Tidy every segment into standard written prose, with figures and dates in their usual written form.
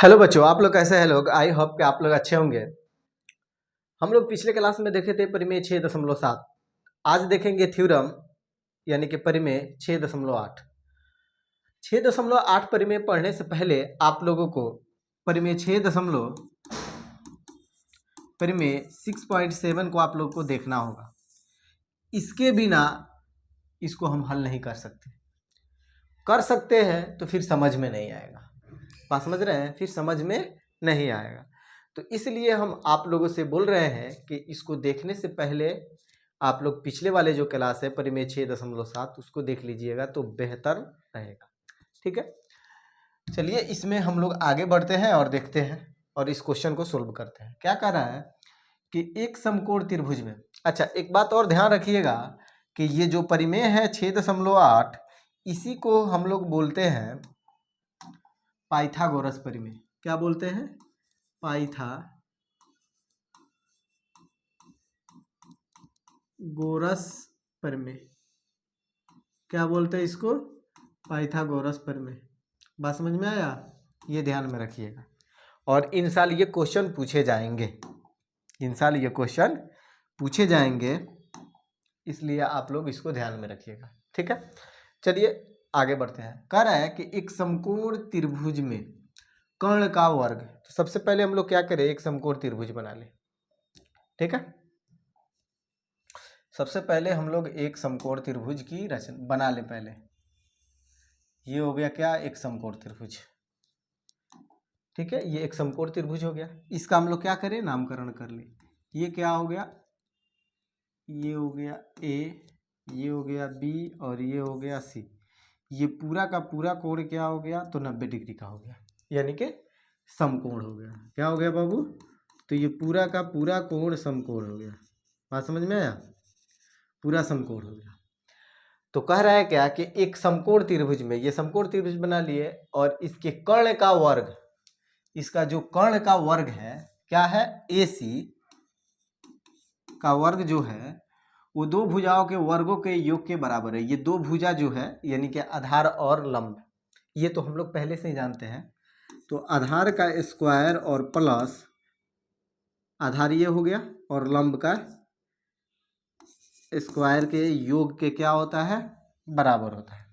Hello बच्चों, आप लोग कैसे हैं? लोग आई होप कि आप लोग अच्छे होंगे। हम लोग पिछले क्लास में देखे थे परिमेय 6.7। आज देखेंगे थ्योरम यानी कि परिमेय 6.8। 6.8 परिमेय पढ़ने से पहले आप लोगों को परिमेय 6.7 को आप लोगों को देखना होगा। इसके बिना इसको हम हल नहीं कर सकते। कर सकते हैं तो फिर समझ में नहीं आएगा। बात समझ रहे हैं? फिर समझ में नहीं आएगा। तो इसलिए हम आप लोगों से बोल रहे हैं कि इसको देखने से पहले आप लोग पिछले वाले जो क्लास है परिमेय 6.7 उसको देख लीजिएगा तो बेहतर रहेगा। ठीक है, चलिए इसमें हम लोग आगे बढ़ते हैं और देखते हैं और इस क्वेश्चन को सोल्व करते हैं। क्या कह रहा है कि एक समकोण त्रिभुज में। अच्छा, एक बात और ध्यान रखिएगा कि ये जो परिमेय है 6.8 इसी को हम लोग बोलते हैं पाइथागोरस परिमेय। क्या बोलते हैं? पाइथागोरस परिमेय। क्या बोलते हैं इसको? पाइथागोरस परिमेय। बात समझ में आया? ये ध्यान में रखिएगा और इन साल ये क्वेश्चन पूछे जाएंगे, इसलिए आप लोग इसको ध्यान में रखिएगा। ठीक है, चलिए आगे बढ़ते हैं। कह रहा है कि एक समकोण त्रिभुज में कर्ण का वर्ग। तो सबसे पहले हम लोग क्या करें, एक समकोण त्रिभुज बना ले। ठीक है, सबसे पहले हम लोग एक समकोण त्रिभुज की रचना बना ले। पहले ये हो गया क्या? एक समकोण त्रिभुज। ठीक है, ये एक समकोण त्रिभुज हो गया। इसका हम लोग क्या करें? नामकरण कर ले। ये क्या हो गया? ये हो गया ए, ये हो गया बी और ये हो गया सी। ये पूरा का पूरा कोण क्या हो गया? तो 90 डिग्री का हो गया, यानी कि समकोण हो गया। क्या हो गया बाबू? तो ये पूरा का पूरा कोण समकोण हो गया। बात समझ में आया? पूरा समकोण हो गया। तो कह रहा है क्या कि एक समकोण त्रिभुज में, ये समकोण त्रिभुज बना लिए और इसके कर्ण का वर्ग, इसका जो कर्ण का वर्ग है क्या है? AC का वर्ग जो है वो दो भुजाओं के वर्गों के योग के बराबर है। ये दो भुजा जो है यानी कि आधार और लंब, ये तो हम लोग पहले से ही जानते हैं। तो आधार का स्क्वायर और प्लस आधार ये हो गया और लंब का स्क्वायर के योग के क्या होता है? बराबर होता है।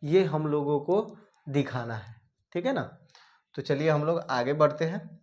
ये हम लोगों को दिखाना है। ठीक है ना? तो चलिए हम लोग आगे बढ़ते हैं।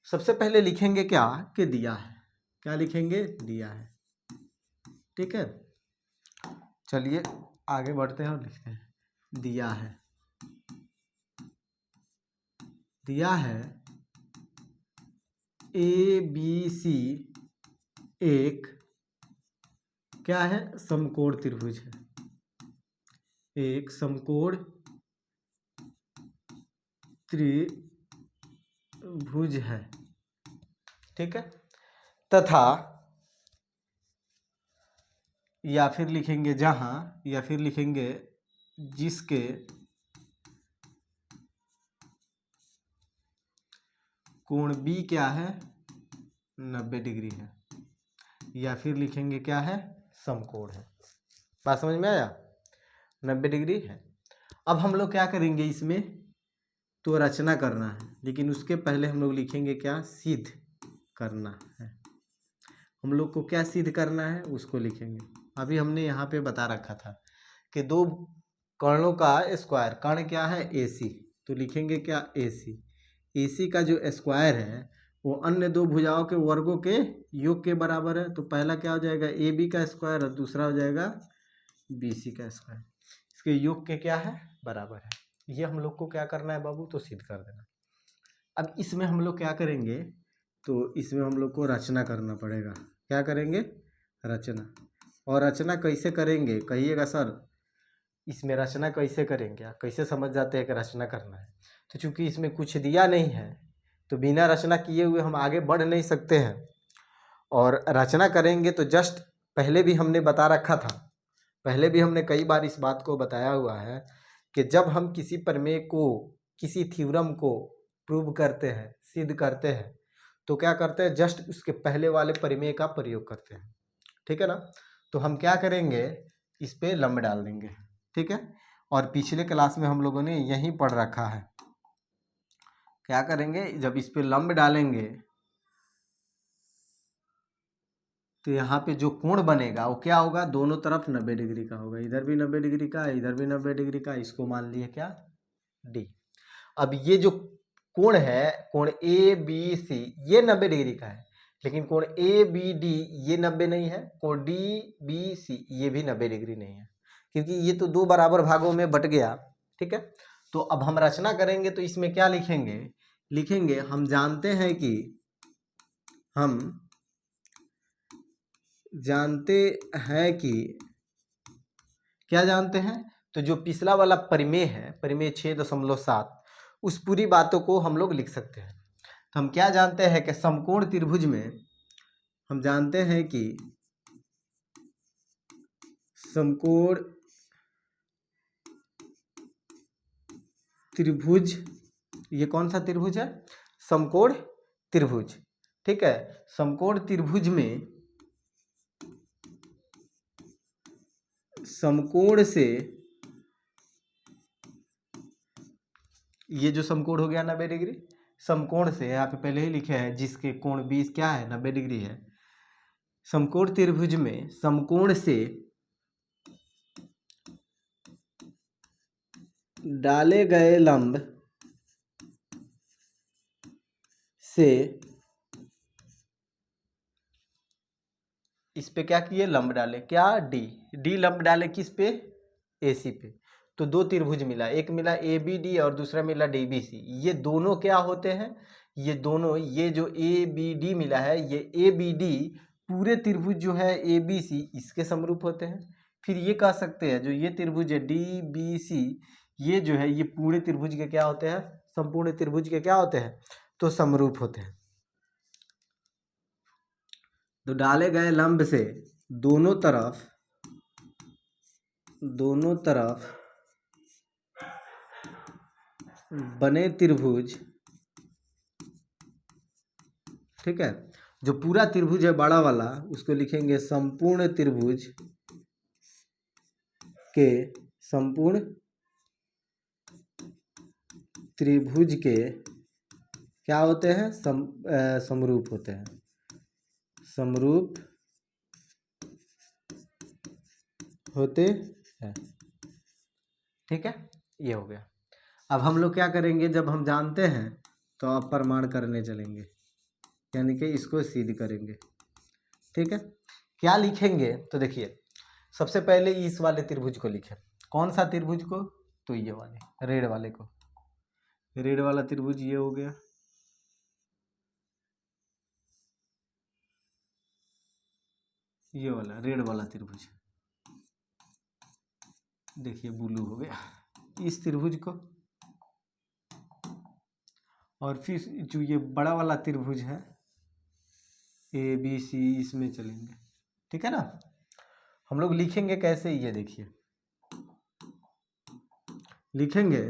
सबसे पहले लिखेंगे क्या कि दिया है। क्या लिखेंगे? दिया है। ठीक है, चलिए आगे बढ़ते हैं और लिखते हैं। दिया है ABC एक क्या है? समकोण त्रिभुज है। एक समकोण त्रिभुज है। ठीक है, तथा या फिर लिखेंगे जहां, या फिर लिखेंगे जिसके कोण B क्या है? 90 डिग्री है। या फिर लिखेंगे क्या है? समकोण है। बात समझ में आया? 90 डिग्री है। अब हम लोग क्या करेंगे इसमें? तो रचना करना है, लेकिन उसके पहले हम लोग लिखेंगे क्या? सिद्ध करना है। हम लोग को क्या सिद्ध करना है उसको लिखेंगे। अभी हमने यहाँ पे बता रखा था कि दो कर्णों का स्क्वायर, कर्ण क्या है? AC, तो लिखेंगे क्या? AC का जो स्क्वायर है वो अन्य दो भुजाओं के वर्गों के योग के बराबर है। तो पहला क्या हो जाएगा? AB का स्क्वायर और दूसरा हो जाएगा BC का स्क्वायर। इसके योग के क्या है? बराबर है। ये हम लोग को क्या करना है बाबू? तो सिद्ध कर देना। अब इसमें हम लोग क्या करेंगे? तो इसमें हम लोग को रचना करना पड़ेगा। क्या करेंगे? रचना। और रचना कैसे करेंगे कहिएगा सर? इसमें रचना कैसे करेंगे? आप कैसे समझ जाते हैं कि रचना करना है? तो चूंकि इसमें कुछ दिया नहीं है तो बिना रचना किए हुए हम आगे बढ़ नहीं सकते हैं। और रचना करेंगे तो जस्ट पहले भी हमने बता रखा था, पहले भी हमने कई बार इस बात को बताया हुआ है कि जब हम किसी प्रमेय को, किसी थ्योरम को प्रूव करते हैं, सिद्ध करते हैं, तो क्या करते हैं? जस्ट उसके पहले वाले प्रमेय का प्रयोग करते हैं। ठीक है ना? तो हम क्या करेंगे? इस पे लंब डाल देंगे। ठीक है, और पिछले क्लास में हम लोगों ने यही पढ़ रखा है क्या करेंगे, जब इस पे लंब डालेंगे तो यहाँ पे जो कोण बनेगा वो क्या होगा, दोनों तरफ 90 डिग्री का होगा, इधर भी 90 डिग्री का, इधर भी 90 डिग्री का, इसको मान लिए क्या, डी। अब ये जो कोण है, कोण ए बी सी, ये 90 डिग्री का है, लेकिन कोण ए बी डी ये 90 नहीं है, कोण डी बी सी ये भी 90 डिग्री नहीं है, क्योंकि ये तो दो बराबर भागों में बट गया। ठीक है, तो अब हम रचना करेंगे तो इसमें क्या लिखेंगे, लिखेंगे हम जानते हैं कि क्या जानते हैं, तो जो पिछला वाला परिमेय है, परिमेय 6.7, उस पूरी बातों को हम लोग लिख सकते हैं। तो हम क्या जानते हैं कि समकोण त्रिभुज में हम जानते हैं कि समकोण त्रिभुज, ये कौन सा त्रिभुज है, समकोण त्रिभुज। ठीक है, समकोण त्रिभुज में समकोण से, ये जो समकोण हो गया 90 डिग्री, समकोण से यहाँ पे पहले ही लिखे हैं जिसके कोण 20 क्या है, 90 डिग्री है। समकोण त्रिभुज में समकोण से डाले गए लंब से इस पे क्या किए, लंब डाले, क्या, डी लंब डाले किस पे, एसी पे। तो दो त्रिभुज मिला, एक मिला ए बी डी और दूसरा मिला डी बी सी। ये दोनों क्या होते हैं, ये दोनों, ये जो ए बी डी मिला है, ये ए बी डी पूरे त्रिभुज जो है ए बी सी इसके समरूप होते हैं। फिर ये कह सकते हैं जो ये त्रिभुज है डी बी सी, ये जो है ये पूरे त्रिभुज के क्या होते हैं, संपूर्ण त्रिभुज के क्या होते हैं, तो समरूप होते हैं। तो डाले गए लंब से दोनों तरफ बने त्रिभुज, ठीक है, जो पूरा त्रिभुज है बड़ा वाला उसको लिखेंगे संपूर्ण त्रिभुज के, संपूर्ण त्रिभुज के क्या होते हैं, समरूप होते हैं, समरूप होते हैं। ठीक है, ये हो गया। अब हम लोग क्या करेंगे, जब हम जानते हैं तो अब प्रमाण करने चलेंगे, यानी कि इसको सिद्ध करेंगे। ठीक है, क्या लिखेंगे, तो देखिए सबसे पहले इस वाले त्रिभुज को लिखें। कौन सा त्रिभुज को, तो ये वाले रेड वाले को, रेड वाला त्रिभुज ये हो गया, ये वाला रेड वाला त्रिभुज, देखिए ब्लू हो गया इस त्रिभुज को। और फिर जो ये बड़ा वाला त्रिभुज है ए बी सी, इसमें चलेंगे। ठीक है ना, हम लोग लिखेंगे कैसे, ये देखिए लिखेंगे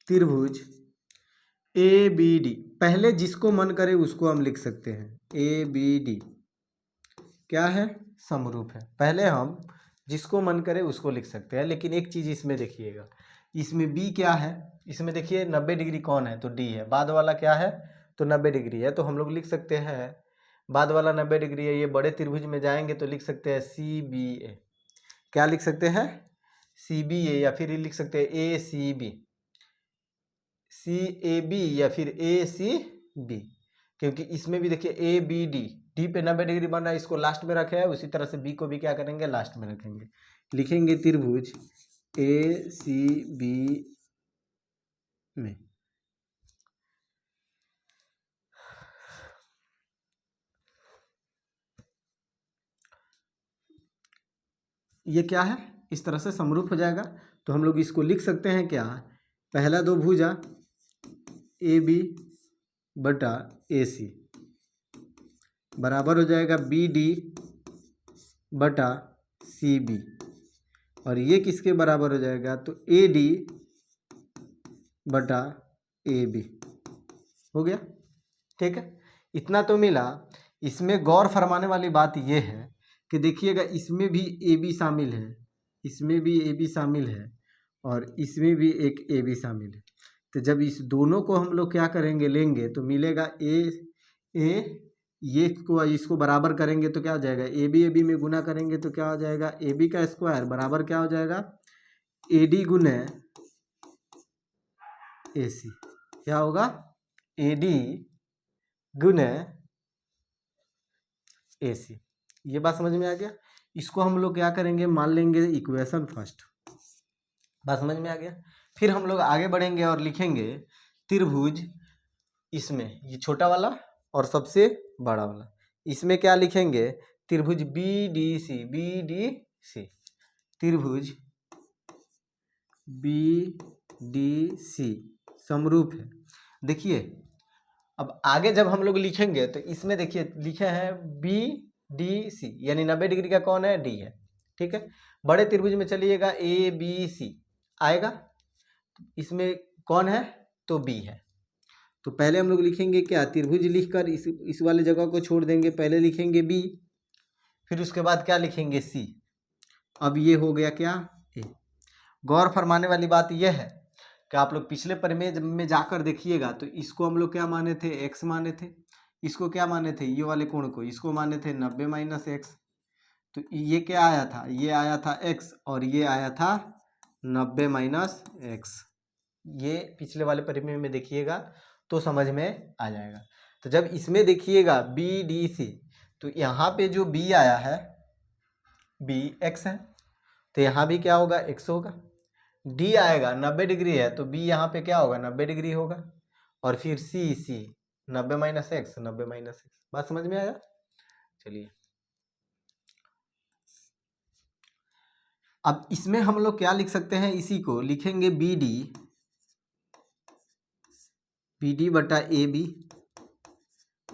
त्रिभुज ए बी डी, पहले जिसको मन करे उसको हम लिख सकते हैं, ए बी डी क्या है, समरूप है। पहले हम जिसको मन करे उसको लिख सकते हैं, लेकिन एक चीज़ इसमें देखिएगा, इसमें बी क्या है, इसमें देखिए 90 डिग्री कौन है, तो डी है, बाद वाला क्या है, तो 90 डिग्री है। तो हम लोग लिख सकते हैं बाद वाला 90 डिग्री है, ये बड़े त्रिभुज में जाएंगे तो लिख सकते हैं सी बी ए, क्या लिख सकते हैं, सी बी ए, या फिर लिख सकते हैं ए C B, C A B या फिर ए सी बी, क्योंकि इसमें भी देखिए ए बी डी, डी पे 90 डिग्री बन रहा है, इसको लास्ट में रखे है, उसी तरह से बी को भी क्या करेंगे, लास्ट में रखेंगे। लिखेंगे त्रिभुज ए सी बी में ये क्या है, इस तरह से समरूप हो जाएगा। तो हम लोग इसको लिख सकते हैं क्या, पहला दो भुजा ए बी बटा ए सी बराबर हो जाएगा बी डी बटा सी बी, और ये किसके बराबर हो जाएगा, तो ए डी बटा ए बी हो गया। ठीक है, इतना तो मिला। इसमें गौर फरमाने वाली बात यह है कि देखिएगा इसमें भी ए बी शामिल है, इसमें भी ए बी शामिल है, और इसमें भी एक ए बी शामिल है। तो जब इस दोनों को हम लोग क्या करेंगे, लेंगे, तो मिलेगा ये को इसको बराबर करेंगे तो क्या हो जाएगा, ए बी में गुना करेंगे तो क्या हो जाएगा, ए बी का स्क्वायर बराबर क्या हो जाएगा, ए डी गुने ए सी। क्या होगा, ए डी गुने ए सी। ये बात समझ में आ गया। इसको हम लोग क्या करेंगे, मान लेंगे इक्वेशन फर्स्ट। बात समझ में आ गया। फिर हम लोग आगे बढ़ेंगे और लिखेंगे त्रिभुज, इसमें ये छोटा वाला और सबसे बड़ा वाला, इसमें क्या लिखेंगे, त्रिभुज बी डी सी, त्रिभुज बी डी सी समरूप है। देखिए अब आगे जब हम लोग लिखेंगे तो इसमें देखिए लिखे हैं बी डी सी, यानी 90 डिग्री का कौन है, डी है। ठीक है, बड़े त्रिभुज में चलिएगा ए बी सी आएगा, इसमें कौन है, तो बी है। तो पहले हम लोग लिखेंगे क्या, त्रिभुज लिखकर इस वाले जगह को छोड़ देंगे, पहले लिखेंगे बी, फिर उसके बाद क्या लिखेंगे, सी। अब ये हो गया क्या, ए। गौर फरमाने वाली बात यह है कि आप लोग पिछले परिमेय में जाकर देखिएगा तो इसको हम लोग क्या माने थे, एक्स माने थे। इसको क्या माने थे, ये वाले कोण को, इसको माने थे 90 माइनस एक्स। तो ये क्या आया था, ये आया था एक्स और ये आया था 90 माइनस एक्स। ये पिछले वाले परिमेय में देखिएगा तो समझ में आ जाएगा। तो जब इसमें देखिएगा बी डी सी, तो यहाँ पे जो बी आया है, बी एक्स है, तो यहाँ भी क्या होगा, एक्स होगा। डी आएगा 90 डिग्री है, तो बी यहाँ पे क्या होगा, 90 डिग्री होगा। और फिर सी 90 माइनस एक्स, 90 माइनस एक्स। बात समझ में आया। चलिए अब इसमें हम लोग क्या लिख सकते हैं, इसी को लिखेंगे बी डी बटा ए बी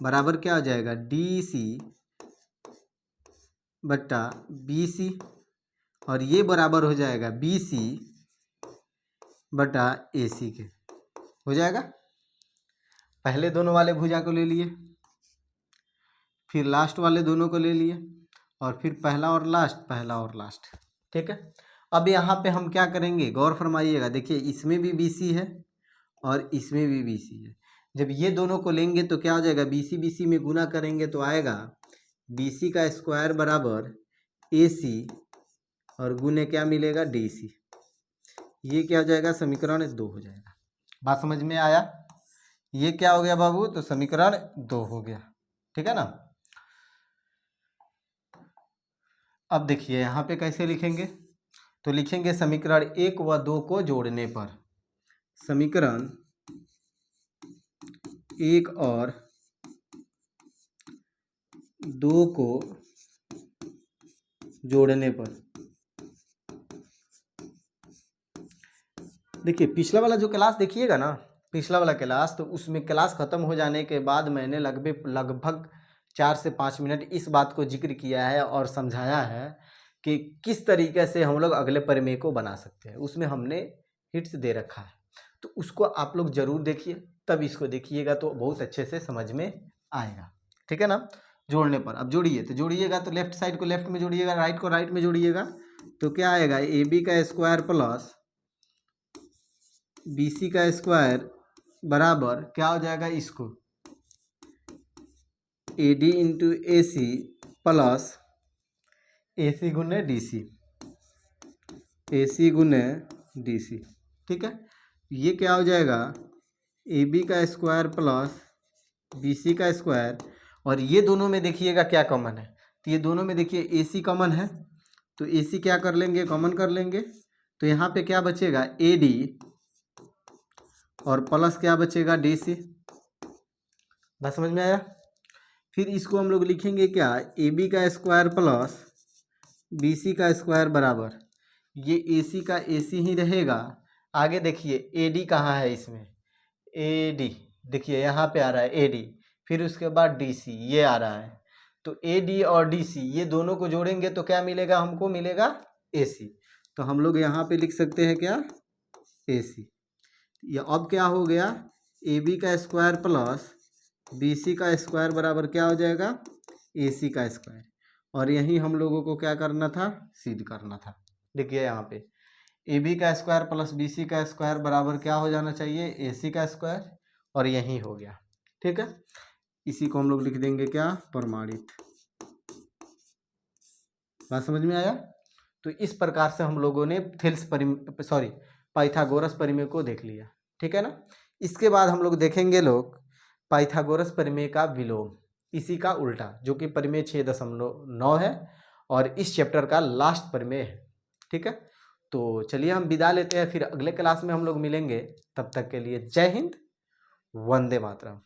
बराबर क्या हो जाएगा, डी सी बटा बी सी, और ये बराबर हो जाएगा बी सी बटा ए सी के, हो जाएगा। पहले दोनों वाले भुजा को ले लिए, फिर लास्ट वाले दोनों को ले लिए, और फिर पहला और लास्ट। ठीक है, अब यहाँ पे हम क्या करेंगे, गौर फरमाइएगा। देखिए इसमें भी बी सी है और इसमें भी बी सी है। जब ये दोनों को लेंगे तो क्या हो जाएगा, बी सी में गुना करेंगे तो आएगा बी सी का स्क्वायर बराबर ए सी और गुने क्या मिलेगा, डी सी। ये क्या हो जाएगा, समीकरण 2 हो जाएगा। बात समझ में आया। ये क्या हो गया बाबू, तो समीकरण 2 हो गया। ठीक है ना। अब देखिए यहाँ पे कैसे लिखेंगे, तो लिखेंगे समीकरण 1 व 2 को जोड़ने पर, समीकरण 1 और 2 को जोड़ने पर। देखिए पिछला वाला जो क्लास देखिएगा ना, पिछला वाला क्लास, तो उसमें क्लास ख़त्म हो जाने के बाद मैंने लगभग 4 से 5 मिनट इस बात को जिक्र किया है और समझाया है कि किस तरीके से हम लोग अगले परिमेय को बना सकते हैं। उसमें हमने हिट्स दे रखा है, तो उसको आप लोग ज़रूर देखिए, तब इसको देखिएगा तो बहुत अच्छे से समझ में आएगा। ठीक है ना। जोड़ने पर अब जोड़िए, तो जोड़िएगा तो लेफ्ट साइड को लेफ्ट में जोड़िएगा, राइट को राइट में जोड़िएगा, तो क्या आएगा, ए बी का स्क्वायर प्लस बी सी का स्क्वायर बराबर क्या हो जाएगा, इसको A D into A C plus A C गुने डी सी, ए सी गुने डी सी। ठीक है, ये क्या हो जाएगा, ए बी का स्क्वायर प्लस बी सी का स्क्वायर, और ये दोनों में देखिएगा क्या कॉमन है, तो ये दोनों में देखिए ए सी कॉमन है, तो ए सी क्या कर लेंगे, कॉमन कर लेंगे, तो यहाँ पे क्या बचेगा, ए डी और प्लस क्या बचेगा, डी सी। बात समझ में आया। फिर इसको हम लोग लिखेंगे क्या, ए बी का स्क्वायर प्लस बी सी का स्क्वायर बराबर, ये ए सी का ए सी ही रहेगा। आगे देखिए ए डी कहाँ है, इसमें ए डी देखिए यहाँ पे आ रहा है ए डी, फिर उसके बाद डी सी ये आ रहा है, तो ए डी और डी सी ये दोनों को जोड़ेंगे तो क्या मिलेगा, हमको मिलेगा ए सी। तो हम लोग यहाँ पे लिख सकते हैं क्या, ए सी। ये अब क्या हो गया, ए बी का स्क्वायर प्लस बी सी का स्क्वायर बराबर क्या हो जाएगा, ए सी का स्क्वायर, और यही हम लोगों को क्या करना था, सिद्ध करना था। देखिए यहाँ पे AB का स्क्वायर प्लस BC का स्क्वायर बराबर क्या हो जाना चाहिए, AC का स्क्वायर, और यही हो गया। ठीक है, इसी को हम लोग लिख देंगे क्या, प्रमाणित। बात समझ में आया। तो इस प्रकार से हम लोगों ने पाइथागोरस परिमेय को देख लिया। ठीक है ना। इसके बाद हम लोग देखेंगे लोग पाइथागोरस परिमेय का विलोम, इसी का उल्टा, जो कि परिमेय 6.9 है और इस चैप्टर का लास्ट परिमेय है। ठीक है, तो चलिए हम विदा लेते हैं, फिर अगले क्लास में हम लोग मिलेंगे। तब तक के लिए जय हिंद, वंदे मातरम।